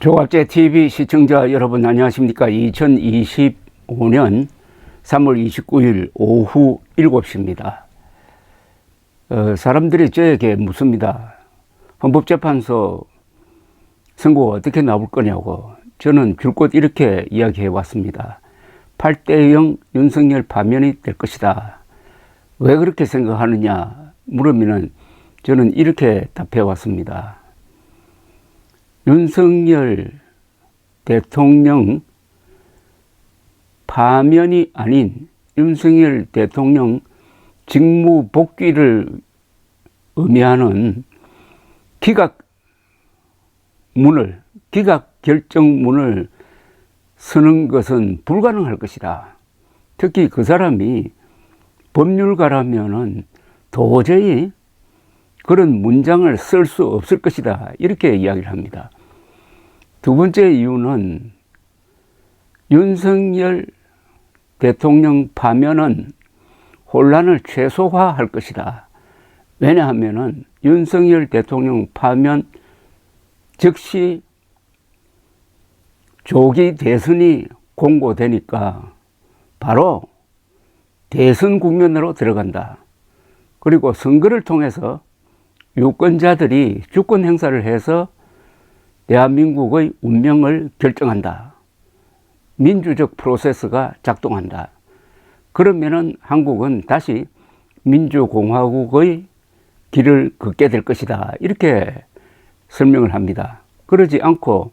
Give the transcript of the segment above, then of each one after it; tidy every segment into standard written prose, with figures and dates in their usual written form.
조갑제 TV 시청자 여러분 안녕하십니까. 2025년 3월 29일 오후 7시입니다. 사람들이 저에게 묻습니다. 헌법재판소 선고가 어떻게 나올 거냐고. 저는 줄곧 이렇게 이야기해 왔습니다. 8대0 윤석열 파면이 될 것이다. 왜 그렇게 생각하느냐 물으면 저는 이렇게 답해 왔습니다. 윤석열 대통령 파면이 아닌 윤석열 대통령 직무 복귀를 의미하는 기각 결정문을 쓰는 것은 불가능할 것이다. 특히 그 사람이 법률가라면은 도저히 그런 문장을 쓸 수 없을 것이다. 이렇게 이야기를 합니다. 두 번째 이유는 윤석열 대통령 파면은 혼란을 최소화할 것이다. 왜냐하면은 윤석열 대통령 파면 즉시 조기 대선이 공고되니까 바로 대선 국면으로 들어간다. 그리고 선거를 통해서 유권자들이 주권 행사를 해서 대한민국의 운명을 결정한다. 민주적 프로세스가 작동한다. 그러면은 한국은 다시 민주공화국의 길을 걷게 될 것이다. 이렇게 설명을 합니다. 그러지 않고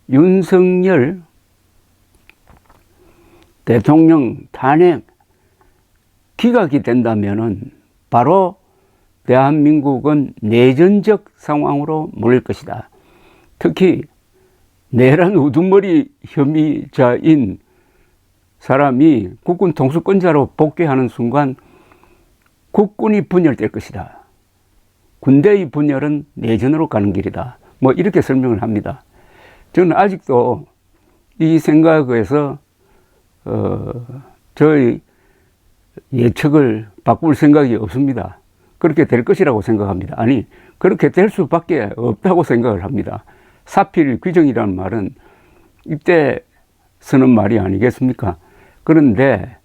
윤석열 대통령 탄핵 기각이 된다면은 바로 대한민국은 내전적 상황으로 몰릴 것이다. 특히 내란 우두머리 혐의자인 사람이 국군 통수권자로 복귀하는 순간 국군이 분열될 것이다. 군대의 분열은 내전으로 가는 길이다. 뭐 이렇게 설명을 합니다. 저는 아직도 이 생각에서 저의 예측을 바꿀 생각이 없습니다. 그렇게 될 것이라고 생각합니다. 아니, 그렇게 될 수밖에 없다고 생각을 합니다. 사필 규정이라는 말은 이때 쓰는 말이 아니겠습니까? 그런데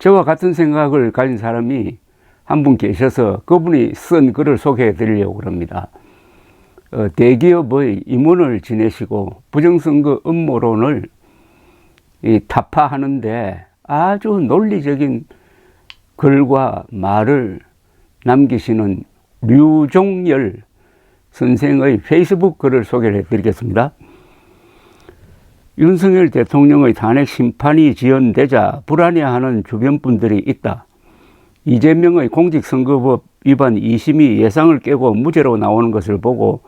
저와 같은 생각을 가진 사람이 한 분 계셔서 그분이 쓴 글을 소개해 드리려고 합니다. 대기업의 임원을 지내시고 부정선거 음모론을 타파하는데 아주 논리적인 글과 말을 남기시는 류종열 선생의 페이스북 글을 소개해 드리겠습니다. 윤석열 대통령의 탄핵 심판이 지연되자 불안해하는 주변 분들이 있다. 이재명의 공직선거법 위반 2심이 예상을 깨고 무죄로 나오는 것을 보고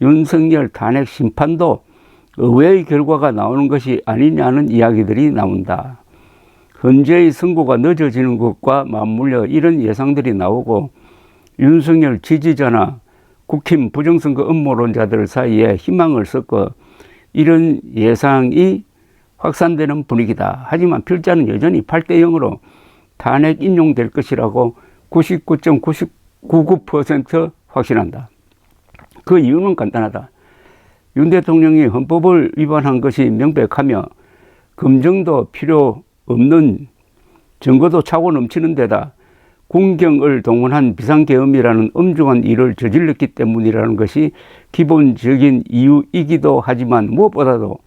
윤석열 탄핵 심판도 의외의 결과가 나오는 것이 아니냐는 이야기들이 나온다. 현재의 선고가 늦어지는 것과 맞물려 이런 예상들이 나오고 윤석열 지지자나 국힘 부정선거 음모론자들 사이에 희망을 섞어 이런 예상이 확산되는 분위기다. 하지만 필자는 여전히 8대0으로 탄핵 인용될 것이라고 99.99% 확신한다. 그 이유는 간단하다. 윤 대통령이 헌법을 위반한 것이 명백하며 검증도 필요 없는 증거도 차고 넘치는 데다 군경을 동원한 비상계엄이라는 엄중한 일을 저질렀기 때문이라는 것이 기본적인 이유이기도 하지만 무엇보다도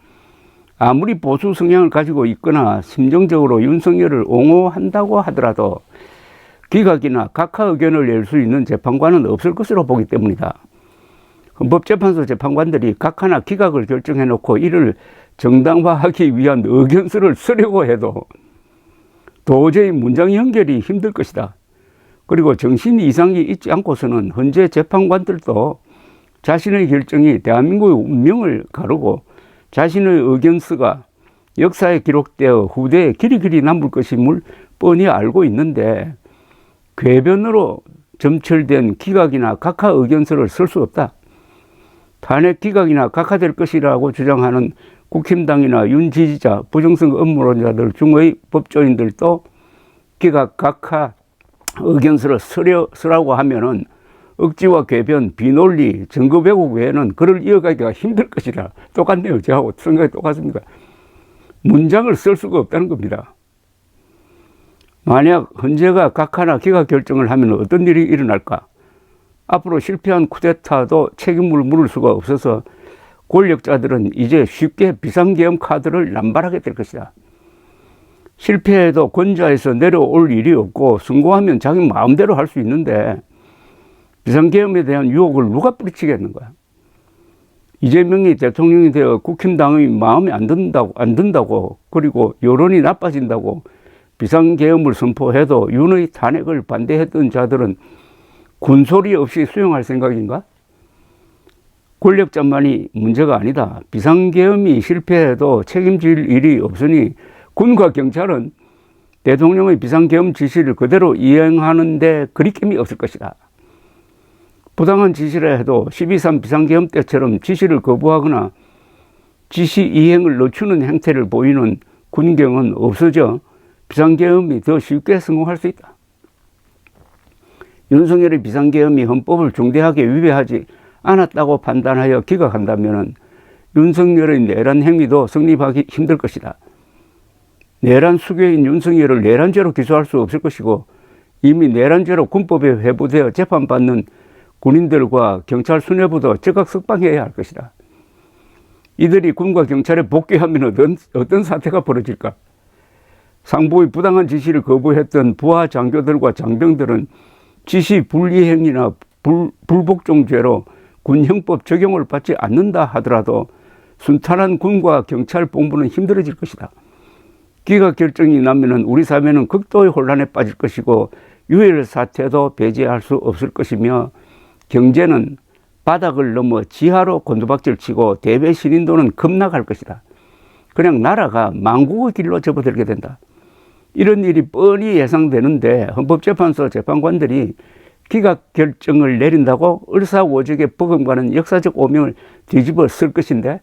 아무리 보수 성향을 가지고 있거나 심정적으로 윤석열을 옹호한다고 하더라도 기각이나 각하 의견을 낼 수 있는 재판관은 없을 것으로 보기 때문이다. 헌법재판소 재판관들이 각하나 기각을 결정해놓고 이를 정당화하기 위한 의견서를 쓰려고 해도 도저히 문장 연결이 힘들 것이다. 그리고 정신 이상이 있지 않고서는 현재 재판관들도 자신의 결정이 대한민국의 운명을 가르고 자신의 의견서가 역사에 기록되어 후대에 길이길이 남을 것임을 뻔히 알고 있는데 궤변으로 점철된 기각이나 각하 의견서를 쓸 수 없다. 탄핵 기각이나 각하될 것이라고 주장하는 국힘당이나 윤 지지자, 부정선거 음모론자들 중의 법조인들도 기각, 각하 의견서를 쓰라고 하면은 억지와 궤변, 비논리, 증거 왜곡 외에는 글을 이어가기가 힘들 것이다. 똑같네요. 저하고 생각이 똑같습니다. 문장을 쓸 수가 없다는 겁니다. 만약 헌재가 각하나 기각 결정을 하면 어떤 일이 일어날까? 앞으로 실패한 쿠데타도 책임을 물을 수가 없어서 권력자들은 이제 쉽게 비상계엄 카드를 남발하게 될 것이다. 실패해도 권좌에서 내려올 일이 없고 성공하면 자기 마음대로 할 수 있는데 비상계엄에 대한 유혹을 누가 뿌리치겠는 거야? 이재명이 대통령이 되어 국힘당의 마음에 안 든다고 그리고 여론이 나빠진다고 비상계엄을 선포해도 윤의 탄핵을 반대했던 자들은 군소리 없이 수용할 생각인가? 권력자만이 문제가 아니다. 비상계엄이 실패해도 책임질 일이 없으니 군과 경찰은 대통령의 비상계엄 지시를 그대로 이행하는 데 그리낌이 없을 것이다. 부당한 지시를 해도 12.3 비상계엄 때처럼 지시를 거부하거나 지시 이행을 늦추는 행태를 보이는 군경은 없어져 비상계엄이 더 쉽게 성공할 수 있다. 윤석열의 비상계엄이 헌법을 중대하게 위배하지 않았다고 판단하여 기각한다면 윤석열의 내란 행위도 성립하기 힘들 것이다. 내란 수괴인 윤석열을 내란죄로 기소할 수 없을 것이고 이미 내란죄로 군법에 회부되어 재판받는 군인들과 경찰 수뇌부도 즉각 석방해야 할 것이다. 이들이 군과 경찰에 복귀하면 어떤 사태가 벌어질까? 상부의 부당한 지시를 거부했던 부하 장교들과 장병들은 지시 불이행이나 불복종죄로 군형법 적용을 받지 않는다 하더라도 순탄한 군과 경찰 본부는 힘들어질 것이다. 기각 결정이 나면 우리 사회는 극도의 혼란에 빠질 것이고 유혈 사태도 배제할 수 없을 것이며 경제는 바닥을 넘어 지하로 곤두박질 치고 대외 신인도는 급락할 것이다. 그냥 나라가 망국의 길로 접어들게 된다. 이런 일이 뻔히 예상되는데 헌법재판소 재판관들이 기각 결정을 내린다고 을사오적에 버금가는 역사적 오명을 뒤집어 쓸 것인데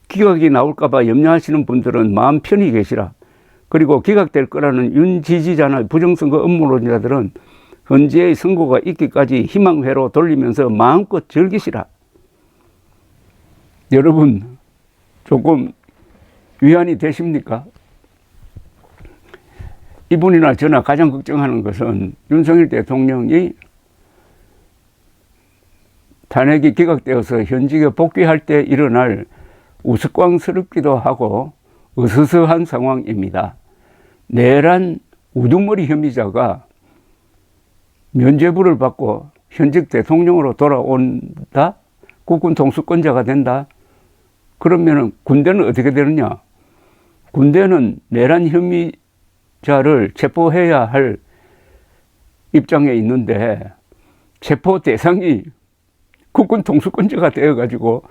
기각이 나올까 봐 염려하시는 분들은 마음 편히 계시라. 그리고 기각될 거라는 윤 지지자나 부정선거 음모론자들은 헌재의 선고가 있기까지 희망회로 돌리면서 마음껏 즐기시라. 여러분 조금 위안이 되십니까? 이분이나 저나 가장 걱정하는 것은 윤석열 대통령이 탄핵이 기각되어서 현직에 복귀할 때 일어날 우스꽝스럽기도 하고 으스스한 상황입니다. 내란 우두머리 혐의자가 면죄부를 받고 현직 대통령으로 돌아온다? 국군 통수권자가 된다? 그러면 군대는 어떻게 되느냐? 군대는 내란 혐의자를 체포해야 할 입장에 있는데 체포 대상이 국군 통수권자가 되어가지고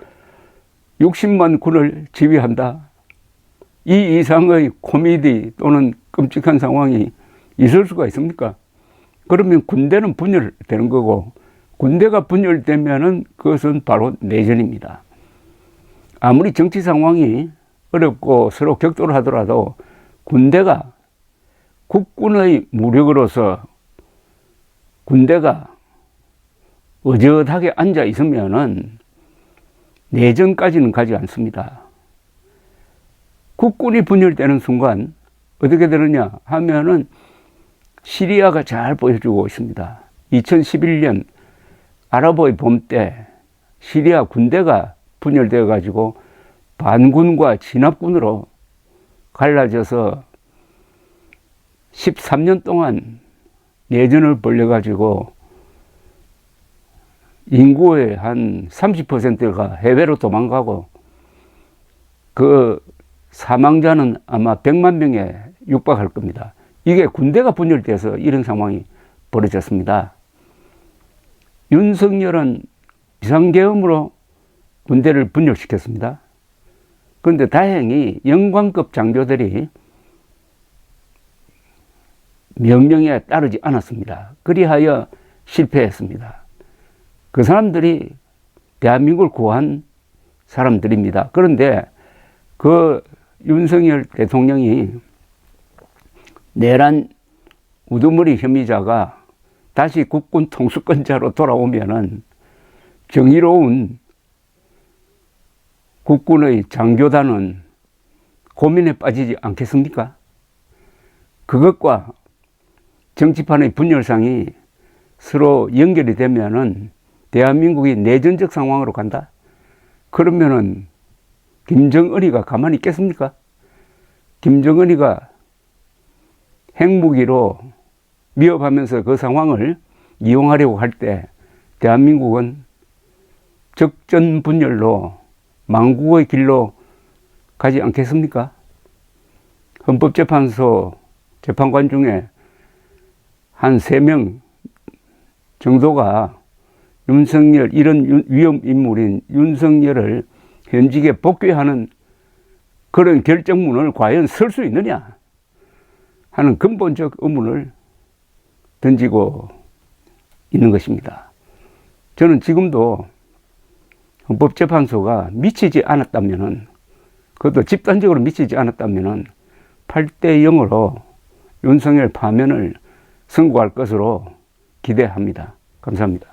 60만 군을 지휘한다. 이 이상의 코미디 또는 끔찍한 상황이 있을 수가 있습니까? 그러면 군대는 분열되는 거고 군대가 분열되면은 그것은 바로 내전입니다. 아무리 정치 상황이 어렵고 서로 격돌을 하더라도 군대가 국군의 무력으로서 군대가 어젓하게 앉아 있으면은 내전까지는 가지 않습니다. 국군이 분열되는 순간 어떻게 되느냐 하면은 시리아가 잘 보여주고 있습니다. 2011년 아랍의 봄 때 시리아 군대가 분열되어 가지고 반군과 진압군으로 갈라져서 13년 동안 내전을 벌여 가지고 인구의 한 30%가 해외로 도망가고 그 사망자는 아마 100만 명에 육박할 겁니다. 이게 군대가 분열돼서 이런 상황이 벌어졌습니다. 윤석열은 비상계엄으로 군대를 분열시켰습니다. 그런데 다행히 영관급 장교들이 명령에 따르지 않았습니다. 그리하여 실패했습니다. 그 사람들이 대한민국을 구한 사람들입니다. 그런데 그 윤석열 대통령이 내란 우두머리 혐의자가 다시 국군 통수권자로 돌아오면은 정의로운 국군의 장교단은 고민에 빠지지 않겠습니까? 그것과 정치판의 분열상이 서로 연결이 되면은 대한민국이 내전적 상황으로 간다? 그러면은 김정은이가 가만히 있겠습니까? 김정은이가 핵무기로 위협하면서 그 상황을 이용하려고 할 때 대한민국은 적전 분열로 망국의 길로 가지 않겠습니까? 헌법재판소 재판관 중에 한 3명 정도가 윤석열, 이런 위험 인물인 윤석열을 현직에 복귀하는 그런 결정문을 과연 쓸 수 있느냐 하는 근본적 의문을 던지고 있는 것입니다. 저는 지금도 헌법재판소가 미치지 않았다면은, 그것도 집단적으로 미치지 않았다면은 8대 0으로 윤석열 파면을 선고할 것으로 기대합니다. 감사합니다.